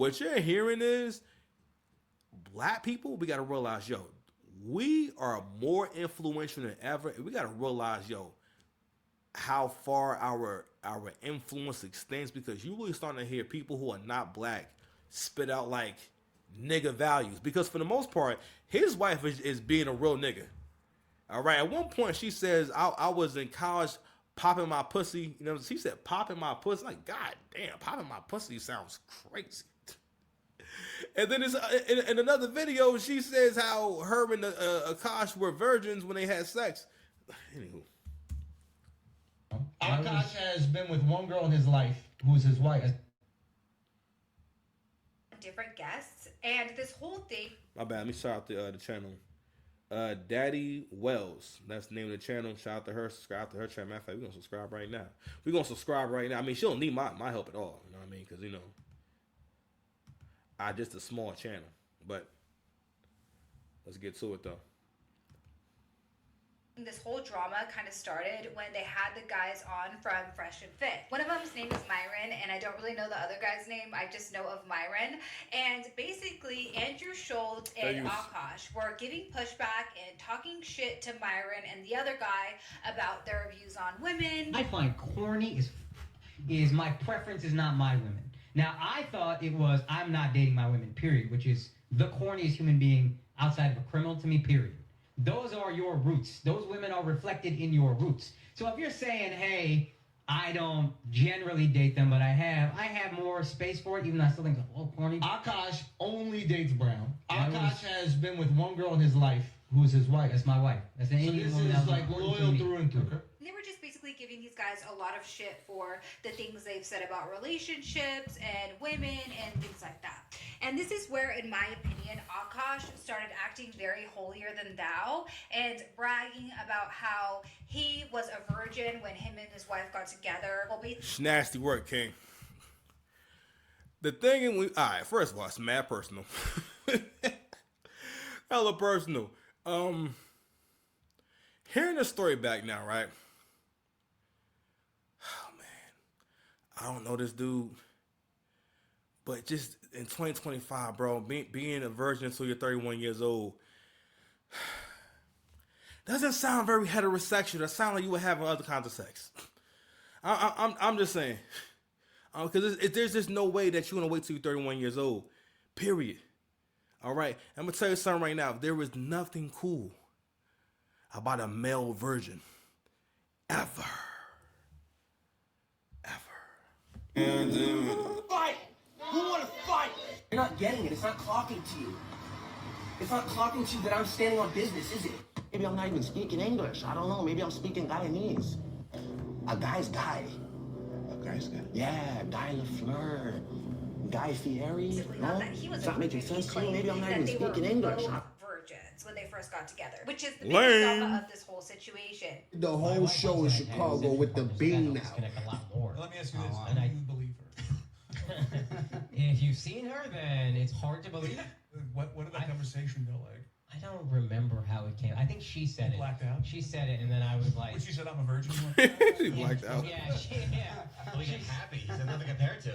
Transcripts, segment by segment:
What you're hearing is black people, we gotta realize, yo, we are more influential than ever, and we gotta realize, yo, how far our influence extends because you really starting to hear people who are not black spit out like nigga values. Because for the most part, his wife is being a real nigga. All right. At one point, she says, I was in college popping my pussy. You know, she said popping my pussy. Like, God damn, popping my pussy sounds crazy. And then in another video, she says how her and Akaash were virgins when they had sex. Anywho. Akaash has been with one girl in his life who is his wife. Different guests, and this whole thing. My bad. Let me shout out the channel. Daddy Wells. That's the name of the channel. Shout out to her. Subscribe to her channel. Matter of fact, we're gonna subscribe right now. We're gonna subscribe right now. I mean, she don't need my help at all. You know what I mean? Because I just a small channel. But let's get to it though. This whole drama kind of started when they had the guys on from Fresh and Fit. One of them's name is Myron, and I don't really know the other guy's name. I just know of Myron. And basically, Andrew Schultz and Akaash were giving pushback and talking shit to Myron and the other guy about their views on women. I find corny is my preference is not my women. Now, I thought it was I'm not dating my women, period, which is the corniest human being outside of a criminal to me, period. Those are your roots. Those women are reflected in your roots. So if you're saying, hey, I don't generally date them, but I have more space for it, even though I still think it's a little corny. Akaash only dates brown. Akaash has been with one girl in his life who is his wife. That's my wife. That's the so this is like loyal through and through. They were just basically giving these guys a lot of shit for the things they've said about relationships and women and things like that. And this is where, in my opinion, Akaash started acting very holier than thou and bragging about how he was a virgin when him and his wife got together. Well, nasty work, King. The thing, alright, first of all, it's mad personal. Hella personal. Hearing the story back now, right? Oh, man. I don't know this dude. But just in 2025, bro, being a virgin until you're 31 years old doesn't sound very heterosexual. That sounds like you would have other kinds of sex. I'm just saying. Because there's just no way that you're going to wait till you're 31 years old. Period. All right? I'm going to tell you something right now. There is nothing cool about a male virgin. Ever. Fight! Who want to fight? You're not getting it. It's not clocking to you. It's not clocking to you that I'm standing on business, is it? Maybe I'm not even speaking English. I don't know. Maybe I'm speaking Guyanese. A guy's guy. A guy's guy? Yeah, Guy Lafleur. Guy Fieri. No? It's not making sense to you. Maybe I'm not even speaking English. Virgins when they first got together, which is the biggest drama of this whole situation. The whole show in Chicago with the bean now. Let me ask you this: do you believe her? If you've seen her, then it's hard to believe. What did that conversation go like? I don't remember how it came. I think she said it. Blacked out? She said it, and then I was like... When she said, I'm a virgin? She blacked out. Yeah, Well, he got happy. He said nothing compared to.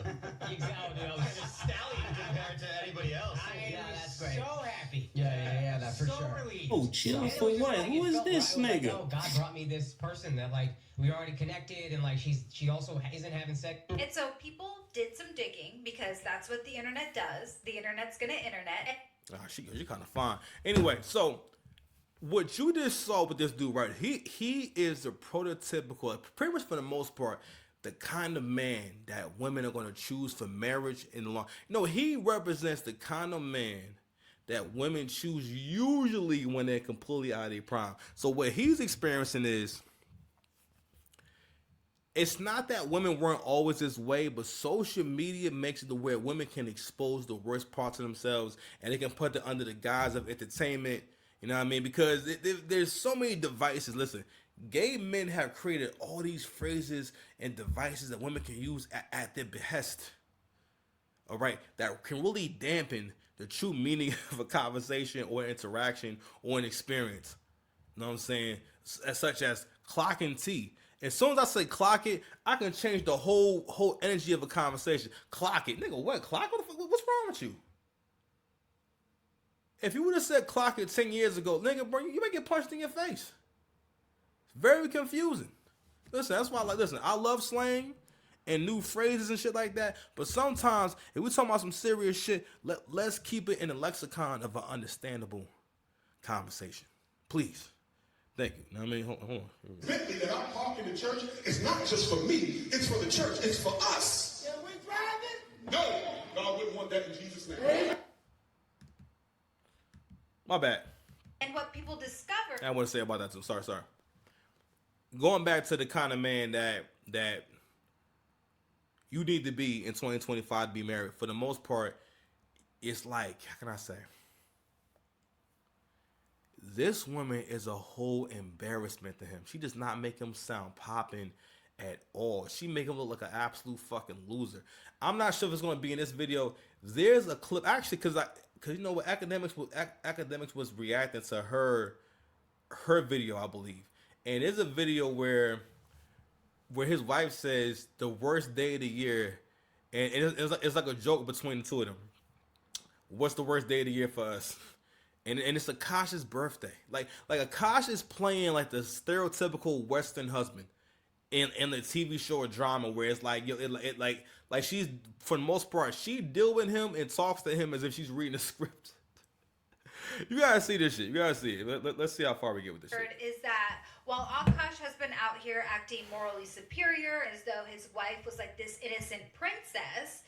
Exactly. I was a stallion compared to anybody else. Yeah, that's great. So happy. Yeah, that for sure. Relieved. Oh, chill for what? Who is this nigga? Oh, God brought me this person that, like, we already connected, and, like, she also isn't having sex. And so people did some digging because that's what the internet does. The internet's gonna internet. She kind of fine. Anyway, so what you just saw with this dude, right? He is the prototypical, pretty much for the most part, the kind of man that women are going to choose for marriage in the long. He represents the kind of man that women choose usually when they're completely out of their prime. So what he's experiencing is, it's not that women weren't always this way, but social media makes it to where women can expose the worst parts of themselves and they can put it under the guise of entertainment. You know what I mean? Because there's so many devices. Listen, gay men have created all these phrases and devices that women can use at their behest. All right? That can really dampen the true meaning of a conversation or interaction or an experience. You know what I'm saying? Such as clocking tea. As soon as I say clock it, I can change the whole energy of a conversation. Clock it. Nigga, what? Clock? What the What's wrong with you? If you would have said clock it 10 years ago, nigga, bro, you might get punched in your face. It's very confusing. Listen, that's why I love slang and new phrases and shit like that. But sometimes, if we're talking about some serious shit, let's keep it in the lexicon of an understandable conversation. Please. Thank you. Know what I mean, hold on. Bentley that I park in the church is not just for me, it's for the church, it's for us. Can we drive it? No, God wouldn't want that in Jesus' name. My bad. And what people discover. I want to say about that too. Sorry. Going back to the kind of man that you need to be in 2025 to be married. For the most part, it's like, how can I say? This woman is a whole embarrassment to him. She does not make him sound popping at all. She make him look like an absolute fucking loser. I'm not sure if it's going to be in this video. There's a clip, actually, because you know what, academics was reacting to her video, I believe, and there's a video where his wife says the worst day of the year, and it's like a joke between the two of them. What's the worst day of the year for us? And it's Akaash's birthday. Like Akaash is playing like the stereotypical Western husband in the TV show or drama where it's like like she's, for the most part, she deal with him and talks to him as if she's reading a script. You gotta see this shit. You gotta see it. Let's see how far we get with this shit. Is that while Akaash has been out here acting morally superior as though his wife was like this innocent princess,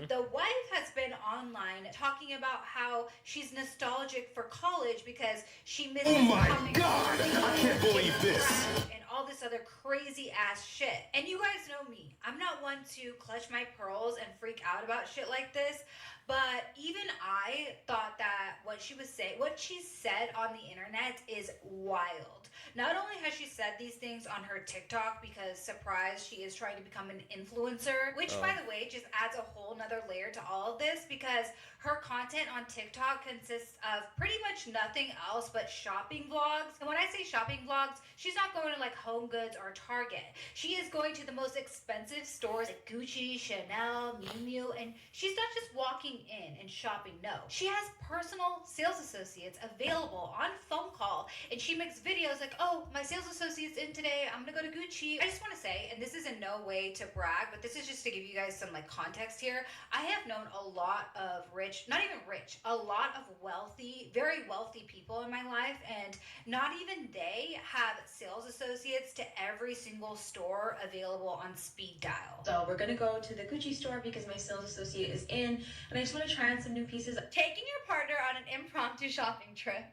the wife has been online talking about how she's nostalgic for college because she misses coming God! I can't believe this. And all this other crazy ass shit. And you guys know me. I'm not one to clutch my pearls and freak out about shit like this. But even I thought that what she said on the internet is wild. Not only has she said these things on her TikTok because, surprise, she is trying to become an influencer, which, by the way, just adds a whole nother layer to all of this because her content on TikTok consists of pretty much nothing else but shopping vlogs. And when I say shopping vlogs, she's not going to like Home Goods or Target. She is going to the most expensive stores like Gucci, Chanel, Miu Miu, and she's not just walking in and shopping. No, she has personal sales associates available on phone call, and she makes videos like, oh, my sales associate's in today, I'm gonna go to Gucci. I just want to say, and this is in no way to brag, but this is just to give you guys some like context here. I have known a lot of a lot of wealthy, very wealthy people in my life, and not even they have sales associates to every single store available on speed dial. So we're gonna go to the Gucci store because my sales associate is in, and I just want to try on some new pieces. Taking your partner on an impromptu shopping trip.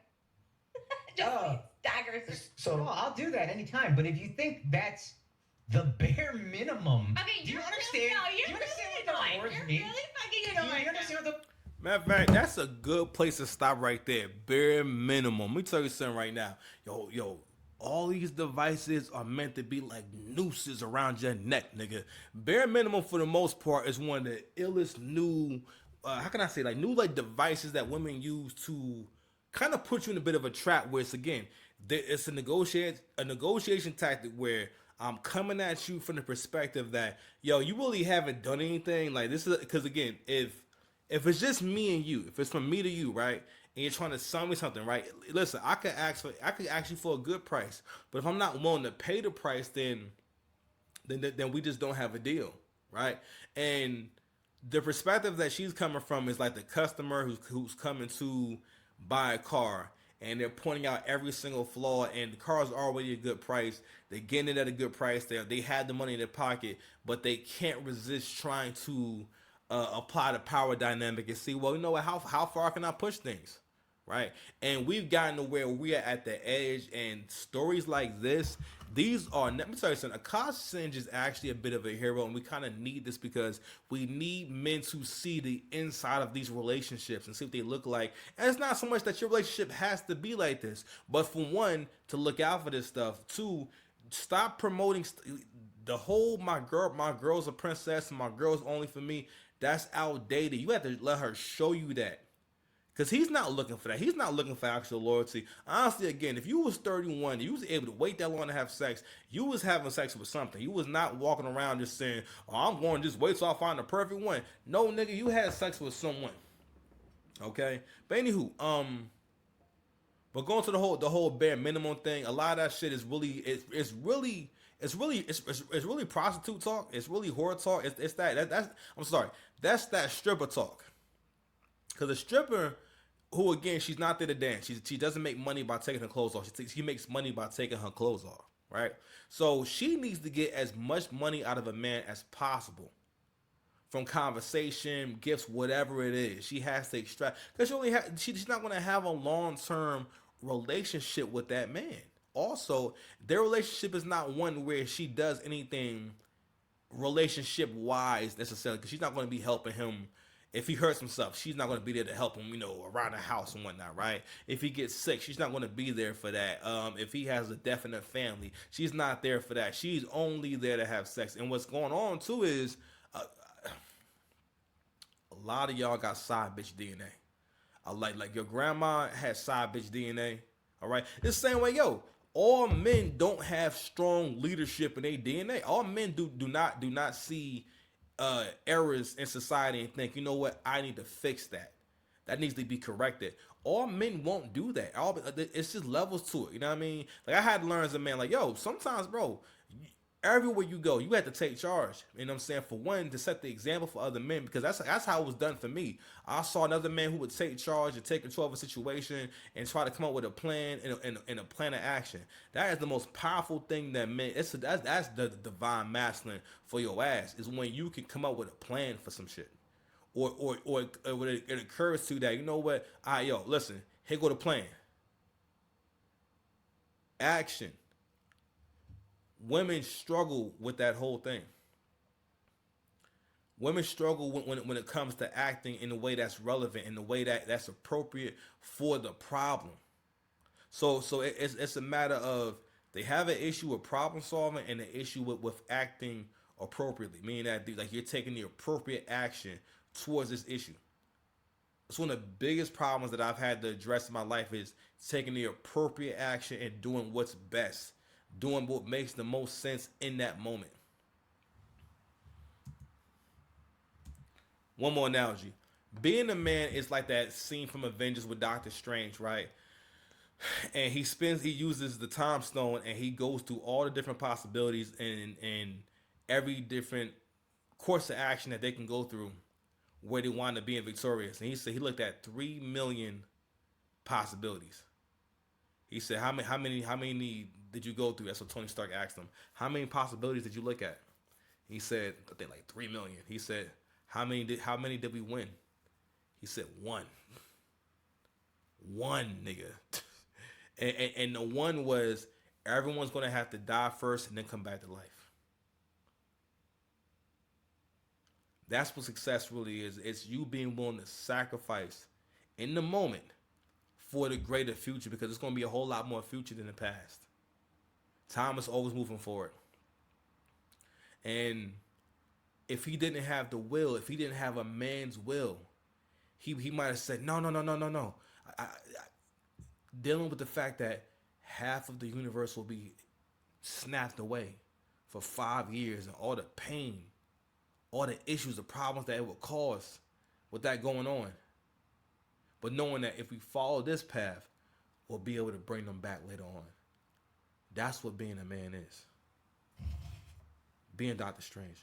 Daggers. So I'll do that anytime. But if you think that's the bare minimum, Okay, do you understand? Do you understand what the words mean? Really fucking Do you understand what the Matter of fact, that's a good place to stop right there. Bare minimum. Let me tell you something right now. Yo, all these devices are meant to be like nooses around your neck, nigga. Bare minimum, for the most part, is one of the illest new, how can I say, like new like devices that women use to kind of put you in a bit of a trap where it's a negotiation tactic where I'm coming at you from the perspective that, yo, you really haven't done anything. Like this is, because again, if it's just me and you, if it's from me to you, right, and you're trying to sell me something, right? Listen, I could ask you for a good price, but if I'm not willing to pay the price, then we just don't have a deal, right? And the perspective that she's coming from is like the customer who's coming to buy a car, and they're pointing out every single flaw, and the car is already a good price. They're getting it at a good price. They had the money in their pocket, but they can't resist trying to apply the power dynamic and see, well, you know what, how far can I push things, right? And we've gotten to where we are at the edge, and stories like this, these are, let me tell you something, Akaash Singh is actually a bit of a hero, and we kind of need this because we need men to see the inside of these relationships and see what they look like. And it's not so much that your relationship has to be like this, but for one, to look out for this stuff. Two, stop promoting the whole my girl's a princess and my girl's only for me. That's outdated. You have to let her show you that. Because he's not looking for that. He's not looking for actual loyalty. Honestly, again, if you was 31, you was able to wait that long to have sex, you was having sex with something. You was not walking around just saying, oh, I'm going to just wait till I find the perfect one. No, nigga, you had sex with someone. Okay? But anywho, but going to the whole bare minimum thing, a lot of that shit is really, it's really prostitute talk. It's really whore talk. It's that's I'm sorry. That's that stripper talk. Because a stripper, who again, she's not there to dance. She doesn't make money by taking her clothes off. She makes money by taking her clothes off, right? So she needs to get as much money out of a man as possible, from conversation, gifts, whatever it is. She has to extract, because she's not going to have a long-term relationship with that man. Also, their relationship is not one where she does anything relationship-wise necessarily, because she's not going to be helping him. If he hurts himself, she's not going to be there to help him, around the house and whatnot, right? If he gets sick, she's not going to be there for that. If he has a definite family, she's not there for that. She's only there to have sex. And what's going on, too, is a lot of y'all got side bitch DNA. Like your grandma had side bitch DNA, all right? It's the same way, all men don't have strong leadership in their DNA. All men do not see errors in society and think, you know what, I need to fix that. That needs to be corrected. All men won't do that. It's just levels to it. You know what I mean? Like, I had to learn as a man, like, sometimes, bro, everywhere you go, you have to take charge. You know what I'm saying? For one, to set the example for other men, because that's how it was done for me. I saw another man who would take charge and take control of a situation and try to come up with a plan and a plan of action. That is the most powerful thing that men. That's the divine masculine for your ass, is when you can come up with a plan for some shit, or when it occurs to you that, you know what, all right, listen, here go the plan. Action. Women struggle with that whole thing. Women struggle when it comes to acting in a way that's relevant, in a way that's appropriate for the problem. So it's a matter of, they have an issue with problem solving and an issue with acting appropriately, meaning that, like, you're taking the appropriate action towards this issue. It's one of the biggest problems that I've had to address in my life, is taking the appropriate action and doing what's best. Doing what makes the most sense in that moment. One more analogy. Being a man is like that scene from Avengers with Doctor Strange, right? And he uses the time stone, and he goes through all the different possibilities and every different course of action that they can go through where they wind up being victorious. And he said he looked at 3 million possibilities. He said, how many did you go through? That's what Tony Stark asked him. How many possibilities did you look at? He said, I think like 3 million. He said, how many did we win? He said, 1. 1, nigga. and the one was, everyone's going to have to die first and then come back to life. That's what success really is. It's you being willing to sacrifice in the moment for the greater future, because it's going to be a whole lot more future than the past. Time is always moving forward. And if he didn't have the will, if he didn't have a man's will, he might have said, no. I dealing with the fact that half of the universe will be snapped away for 5 years, and all the pain, all the issues, the problems that it will cause with that going on. But knowing that if we follow this path, we'll be able to bring them back later on. That's what being a man is. Being Doctor Strange.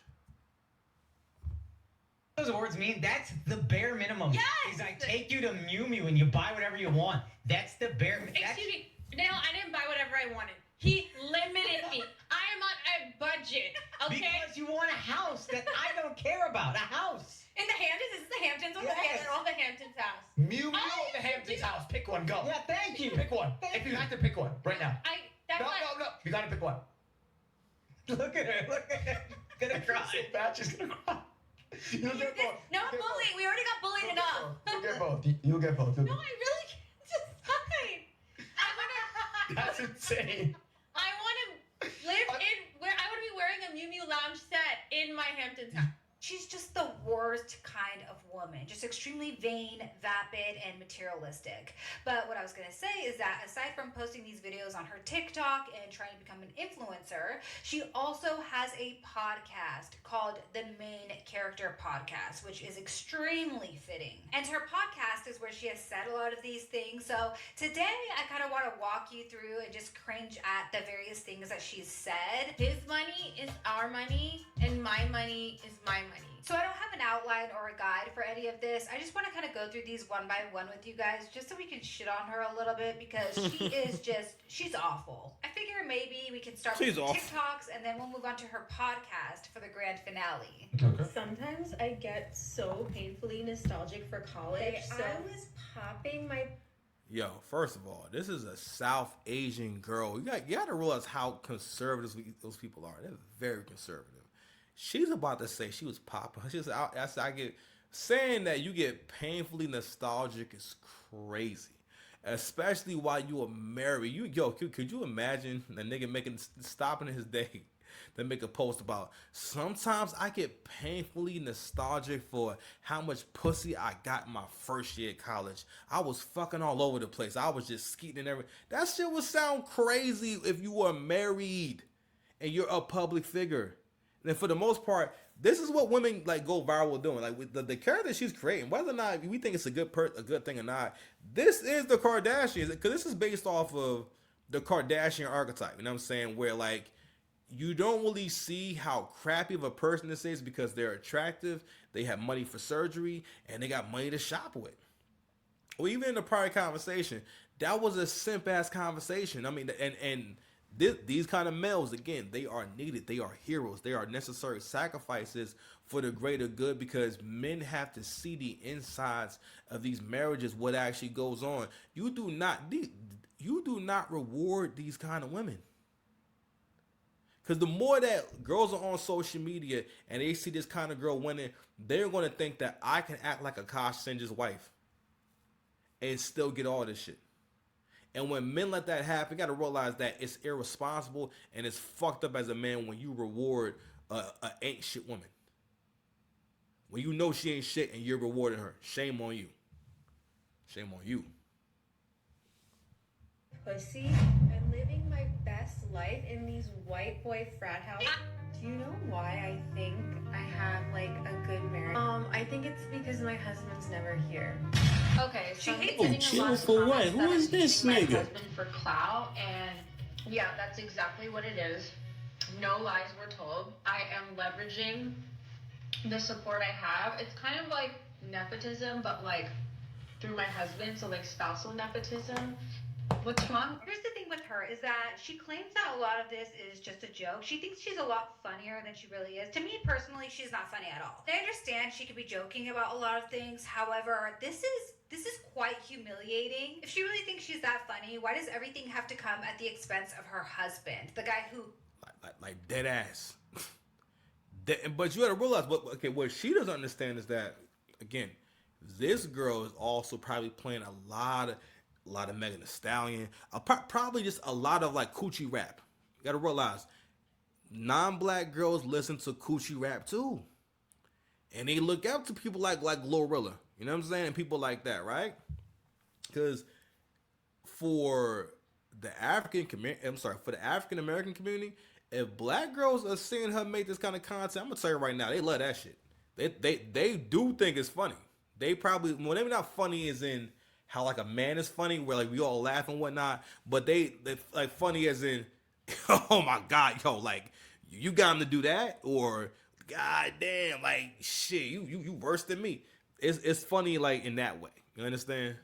Those words mean that's the bare minimum. Yes! Is I take you to Mew Mew and you buy whatever you want. That's the bare minimum. Excuse me. No, I didn't buy whatever I wanted. He limited me. I am on a budget, okay? Because you want a house that I don't care about. A house. In the Hamptons? Is this the Hamptons or the Hamptons house? Mew Mew or the Hamptons house? Pick one, go. Yeah, thank you. Pick one. If you have to pick one, right now. No. You gotta pick one. Look at her. Gonna cry. She's gonna cry. You'll get both. No bullying. We already got bullied enough. You'll get both. You'll get both. No, I really can't. Just fine. That's insane. I want to live in where I want to be wearing a Mew Mew lounge set in my Hamptons house. She's just the worst kind of woman, just extremely vain, vapid, and materialistic. But what I was gonna say is that aside from posting these videos on her TikTok and trying to become an influencer, she also has a podcast called the Main Character Podcast, which is extremely fitting. And her podcast is where she has said a lot of these things. So today I kind of want to walk you through and just cringe at the various things that she's said. His money is our money, and my money is my money. So I don't have an outline or a guide for any of this. I just want to kind of go through these one by one with you guys just so we can shit on her a little bit because she is just, she's awful. I figure maybe we can start with some TikToks and then we'll move on to her podcast for the grand finale. Okay. Sometimes I get so painfully nostalgic for college. So I was popping my... Yo, first of all, this is a South Asian girl. You got to realize how conservative those people are. They're very conservative. She's about to say she was popping. She's I get saying that you get painfully nostalgic is crazy, especially while you are married. Could you imagine a nigga stopping his day to make a post about sometimes I get painfully nostalgic for how much pussy I got my first year at college. I was fucking all over the place. I was just skeeting and everything. That shit would sound crazy if you were married and you're a public figure. And for the most part, this is what women like go viral doing. Like with the character she's creating, whether or not we think it's a good thing or not, this is the Kardashians because this is based off of the Kardashian archetype. You know what I'm saying? Where like you don't really see how crappy of a person this is because they're attractive, they have money for surgery, and they got money to shop with. Or even in the prior conversation, that was a simp ass conversation. I mean, and these kind of males, again, they are needed. They are heroes. They are necessary sacrifices for the greater good because men have to see the insides of these marriages, what actually goes on. You do not reward these kind of women. Because the more that girls are on social media and they see this kind of girl winning, they're going to think that I can act like Akaash Singh's wife and still get all this shit. And when men let that happen, you got to realize that it's irresponsible and it's fucked up as a man when you reward a ain't shit woman. When you know she ain't shit and you're rewarding her. Shame on you. Shame on you. Pussy and living my best life in these white boy frat houses. Do you know why I think I have like a good marriage? I think it's because my husband's never here. Okay, so She hates Oh, chill for what? Who is this nigga? husband for clout, and yeah, that's exactly what it is. No lies were told. I am leveraging the support I have. It's kind of like nepotism, but like through my husband, so like spousal nepotism. What's wrong? Here's the thing with her is that she claims that a lot of this is just a joke. She thinks she's a lot funnier than she really is. To me personally, she's not funny at all. I understand she could be joking about a lot of things. However, this is quite humiliating. If she really thinks she's that funny, why does everything have to come at the expense of her husband? The guy who like dead ass. But you gotta realize what she doesn't understand is that, again, this girl is also probably playing a lot of Megan Thee Stallion, probably just a lot of like coochie rap. You gotta realize, non-black girls listen to coochie rap too, and they look up to people like Glorilla. You know what I'm saying? And people like that, right? Because for the African American community, if black girls are seeing her make this kind of content, I'm gonna tell you right now, they love that shit. They do think it's funny. They probably, well, maybe not funny as in how like a man is funny, where like we all laugh and whatnot, but they like funny as in, oh my god, yo, like you got him to do that, or god damn, like shit, you worse than me. It's funny like in that way. You understand?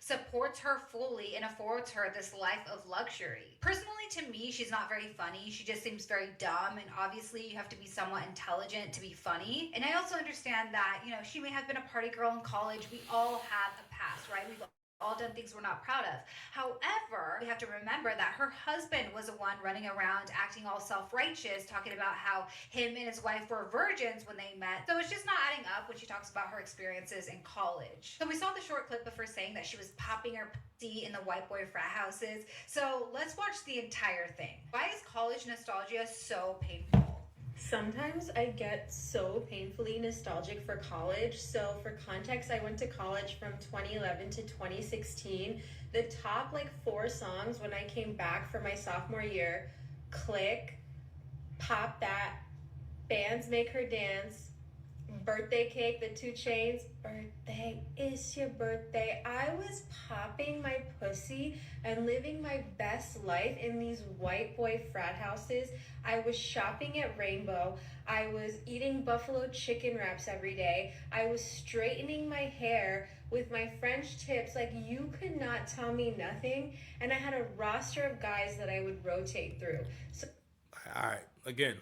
supports her fully and affords her this life of luxury. Personally, to me, she's not very funny. She just seems very dumb, and obviously you have to be somewhat intelligent to be funny. And I also understand that, you know, she may have been a party girl in college. We all have a past, right? We've all done things we're not proud of. However, we have to remember that her husband was the one running around acting all self-righteous, talking about how him and his wife were virgins when they met. So it's just not adding up when she talks about her experiences in college. So we saw the short clip of her saying that she was popping her pussy in the white boy frat houses. So let's watch the entire thing. Why is college nostalgia so painful? Sometimes I get so painfully nostalgic for college. So for context, I went to college from 2011 to 2016. The top like 4 songs when I came back for my sophomore year: Click, Pop That, Bands Make Her Dance, Birthday Cake, the 2 Chainz, Birthday, It's Your Birthday. I was popping my pussy and living my best life in these white boy frat houses. I was shopping at Rainbow. I was eating buffalo chicken wraps every day. I was straightening my hair with my French tips. Like, you could not tell me nothing. And I had a roster of guys that I would rotate through. So, all right, again,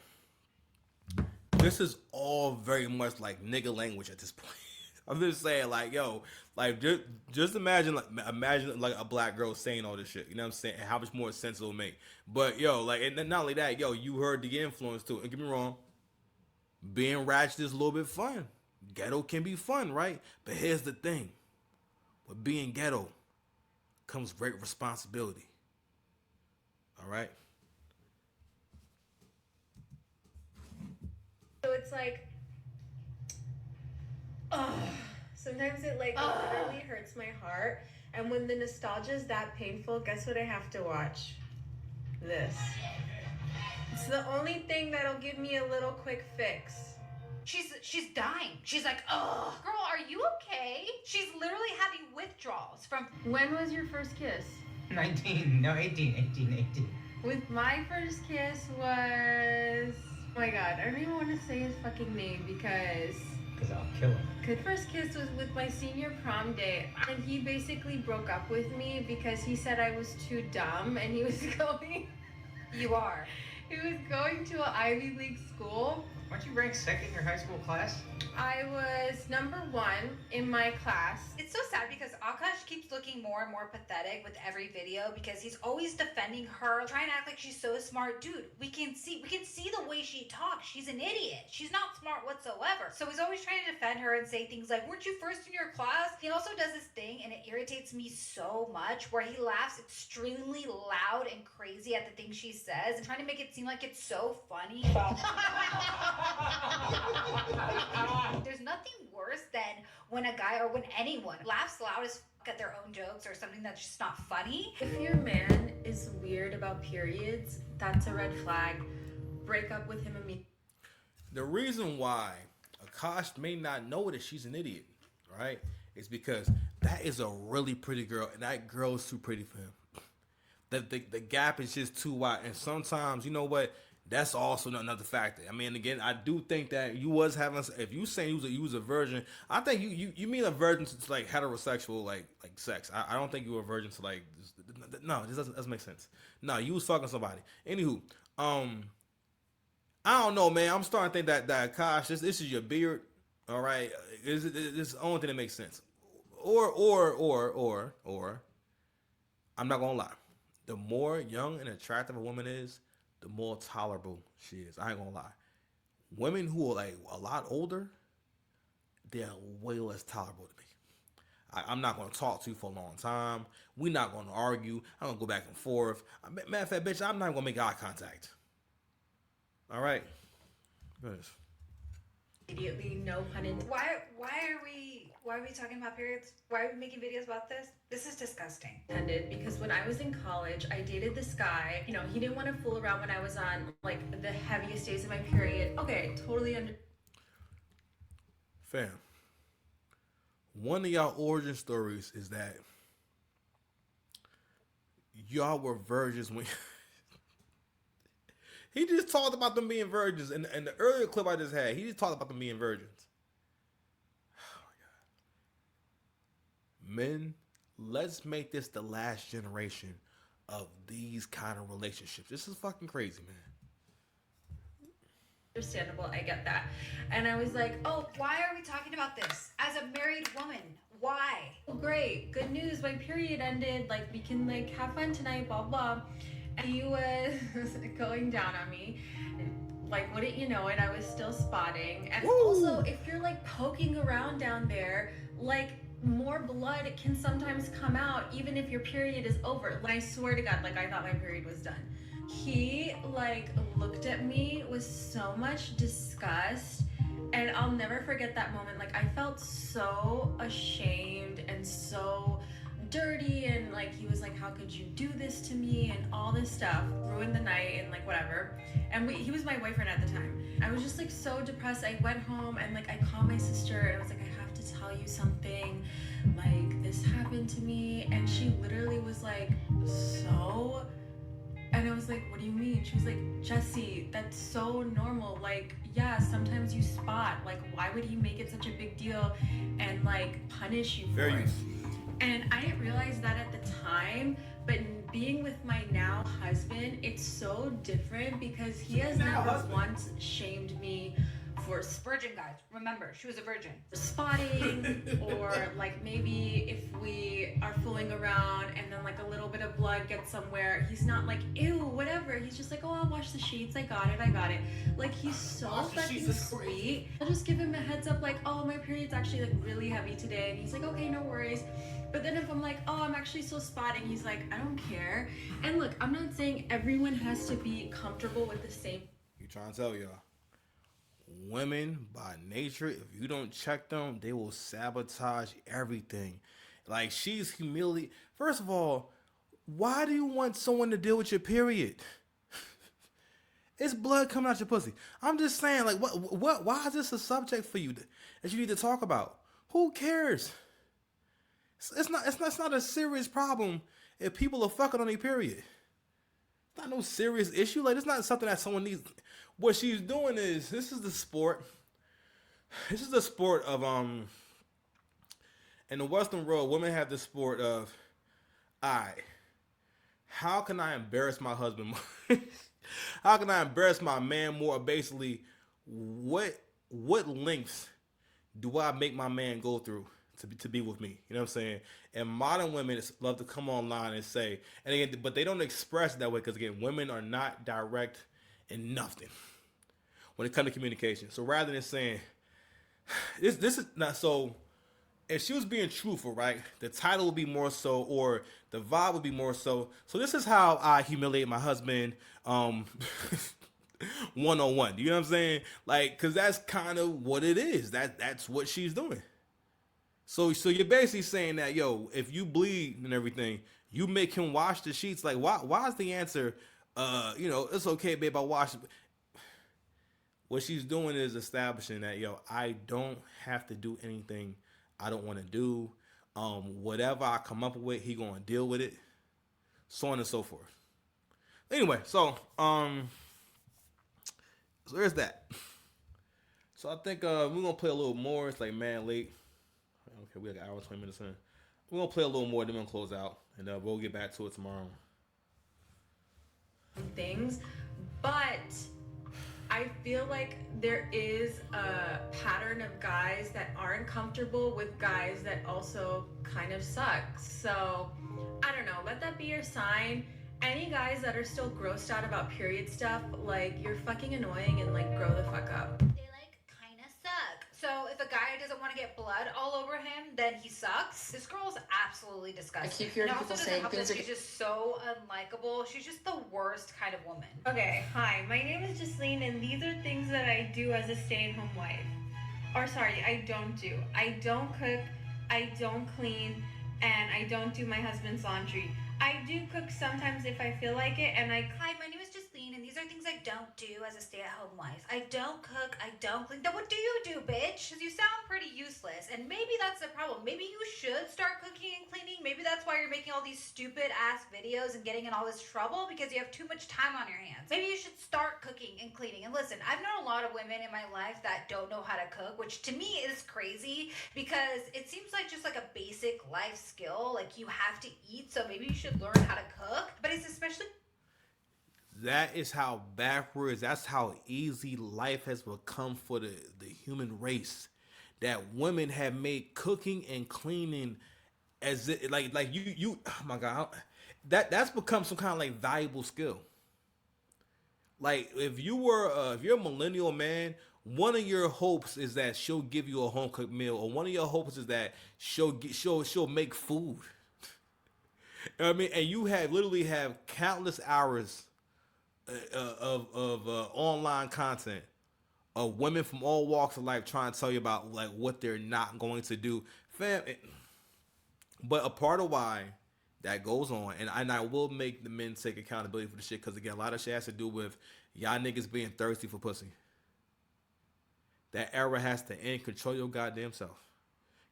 this is all very much like nigga language at this point. I'm just saying, like, yo, like, just imagine like a black girl saying all this shit. You know what I'm saying? How much more sense it'll make. But yo, like, and not only that, yo, you heard the influence too. And get me wrong, being ratchet is a little bit fun. Ghetto can be fun, right? But here's the thing: with being ghetto comes great responsibility. All right. So it's like, sometimes it like literally hurts my heart. And when the nostalgia is that painful, guess what I have to watch? This. It's the only thing that'll give me a little quick fix. She's dying. She's like, oh, girl, are you okay? She's literally having withdrawals from. When was your first kiss? 18. With my first kiss was, oh my god, I don't even want to say his fucking name because I'll kill him. The first kiss was with my senior prom date, and he basically broke up with me because he said I was too dumb, and he was going. You are. He was going to an Ivy League school. Weren't you ranked second in your high school class? I was number 1 in my class. It's so sad because Akaash keeps looking more and more pathetic with every video because he's always defending her, trying to act like she's so smart. Dude, we can see the way she talks. She's an idiot. She's not smart whatsoever. So he's always trying to defend her and say things like, weren't you first in your class? He also does this thing, and it irritates me so much, where he laughs extremely loud and crazy at the things she says and trying to make it seem like it's so funny. There's nothing worse than when a guy or when anyone laughs loud as fuck at their own jokes or something that's just not funny. If your man is weird about periods, that's a red flag. Break up with him immediately. The reason why Akaash may not know that she's an idiot, right, is because that is a really pretty girl, and that girl is too pretty for him. The gap is just too wide, and sometimes, you know what, that's also another factor. I mean, again, I do think that you was having, if you saying you was a virgin, I think you mean a virgin to like heterosexual like sex. I don't think you were a virgin to like, no, this doesn't make sense. No, you was fucking somebody. Anywho, I don't know, man. I'm starting to think that Akaash, this is your beard, all right? This is the only thing that makes sense. Or I'm not gonna lie. The more young and attractive a woman is, the more tolerable she is. I ain't gonna lie. Women who are like a lot older, they're way less tolerable to me. I'm not gonna talk to you for a long time. We're not gonna argue. I'm gonna go back and forth. Matter of fact, bitch, I'm not gonna make eye contact. All right. Good. Immediately, no pun intended. Why are we talking about periods? Why are we making videos about this? This is disgusting. Because when I was in college, I dated this guy. You know, he didn't want to fool around when I was on like the heaviest days of my period. Okay, totally Fam, one of y'all origin stories is that y'all were virgins when he just talked about them being virgins. And the earlier clip I just had, he just talked about them being virgins. Oh my God. Men, let's make this the last generation of these kind of relationships. This is fucking crazy, man. Understandable, I get that. And I was like, oh, Why are we talking about this? As a married woman, why? great, good news, my period ended, like we can like have fun tonight, blah blah. And he was going down on me. Like, wouldn't you know it, I was still spotting. And also, if you're like poking around down there, like more blood can sometimes come out even if your period is over. I swear to God, like I thought my period was done. He like looked at me with so much disgust, and I'll never forget that moment. Like I felt so ashamed and so dirty, and like he was like, how could you do this to me, and all this stuff, ruined the night and like whatever. And he was my boyfriend at the time. I was just like so depressed. I went home and like I called my sister and I was like, I have to tell you something, like this happened to me. And she literally was like, so, and I was like, what do you mean? She was like, Jessie, that's so normal. Like, yeah, sometimes you spot. Like, why would he make it such a big deal and like punish you for it? And I didn't realize that at the time, but being with my now husband, it's so different because he has never once shamed me for Virgin, guys. Remember, she was a virgin. spotting, or like maybe if we are fooling around and then like a little bit of blood gets somewhere, he's not like, ew, whatever. He's just like, oh, I'll wash the sheets. I got it. Like, he's so fucking sweet. I'll just give him a heads up like, oh, my period's actually like really heavy today. And he's like, okay, no worries. But then if I'm like, oh, I'm actually still spotting, he's like, I don't care. And look, I'm not saying everyone has to be comfortable with the same. You trying to tell y'all, women by nature, if you don't check them, they will sabotage everything. Like, she's humiliated. First of all, why do you want someone to deal with your period? It's blood coming out your pussy. I'm just saying, like, what? Why is this a subject for you that you need to talk about? Who cares? It's not a serious problem if people are fucking on their period. It's not no serious issue. Like, it's not something that someone needs. What she's doing is, this is the sport. This is the sport of in the Western world, women have the sport of, how can I embarrass my husband more? How can I embarrass my man more? Basically, what lengths do I make my man go through to be with me? You know what I'm saying? And modern women love to come online and say, and again, but they don't express it that way because, again, women are not direct in nothing when it comes to communication. So rather than saying, this is not so, if she was being truthful, right, the title would be more so, or the vibe would be more so. So this is how I humiliate my husband, one-on-one. You know what I'm saying? Like, because that's kind of what it is. That's what she's doing. So you're basically saying that, yo, if you bleed and everything, you make him wash the sheets. Like, why is the answer, it's okay, babe, I'll wash it. What she's doing is establishing that, yo, I don't have to do anything I don't want to do. Whatever I come up with, he gonna deal with it, so on and so forth. Anyway, so there's that. So I think we're gonna play a little more. It's like man late. Okay, we got an hour and 20 minutes in. We're gonna play a little more, then we'll close out, and we'll get back to it tomorrow. Things, but I feel like there is a pattern of guys that aren't comfortable with guys that also kind of suck. So, I don't know, let that be your sign. Any guys that are still grossed out about period stuff, like, you're fucking annoying and, like, grow the fuck up. They, like, kind of suck. So if a guy doesn't want to get blood all over him, then he sucks. This girl's absolutely disgusting. I keep hearing people saying things like, she's just so unlikable. She's just the worst kind of woman. Okay, hi, my name is Jasleen, and these are things that I do as a stay-at-home wife. Or sorry, I don't do. I don't cook, I don't clean, and I don't do my husband's laundry. I do cook sometimes if I feel like it, and Hi, my name is Jasleen, and these are things I don't do as a stay-at-home wife. I don't cook, I don't clean. Then what do you do, bitch? Because you sound pretty useless, and maybe that's the problem. Maybe you should start cooking and cleaning. Maybe that's why you're making all these stupid-ass videos and getting in all this trouble, because you have too much time on your hands. Maybe you should start cooking and cleaning. And listen, I've known a lot of women in my life that don't know how to cook, which to me is crazy, because it seems like just like a basic life skill. Like, you have to eat, so maybe you should learn how to cook. But it's especially... that is how backwards, that's how easy life has become for the human race. That women have made cooking and cleaning as it, like you oh my god, that's become some kind of like valuable skill. Like if you're a millennial man, one of your hopes is that she'll give you a home cooked meal, or one of your hopes is that she'll make food. You know what I mean? And you have literally have countless hours of online content of women from all walks of life trying to tell you about like what they're not going to do, fam. But a part of why that goes on, and I will make the men take accountability for the shit, because again, a lot of shit has to do with y'all niggas being thirsty for pussy. That era has to end. Control your goddamn self.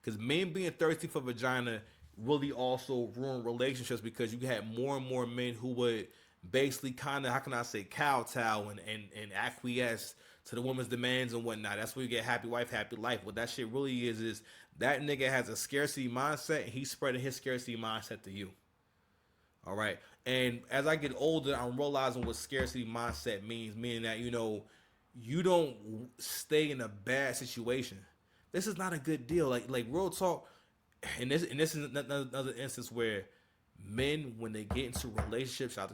Because men being thirsty for vagina really also ruin relationships, because you had more and more men who would basically kind of, how can I say, kowtow and acquiesce to the woman's demands and whatnot. That's where you get happy wife, happy life. What that shit really is that nigga has a scarcity mindset, and he's spreading his scarcity mindset to you. All right. And as I get older, I'm realizing what scarcity mindset means, meaning that, you know, you don't stay in a bad situation. This is not a good deal. Like real talk. And this is another instance where men, when they get into relationships, shout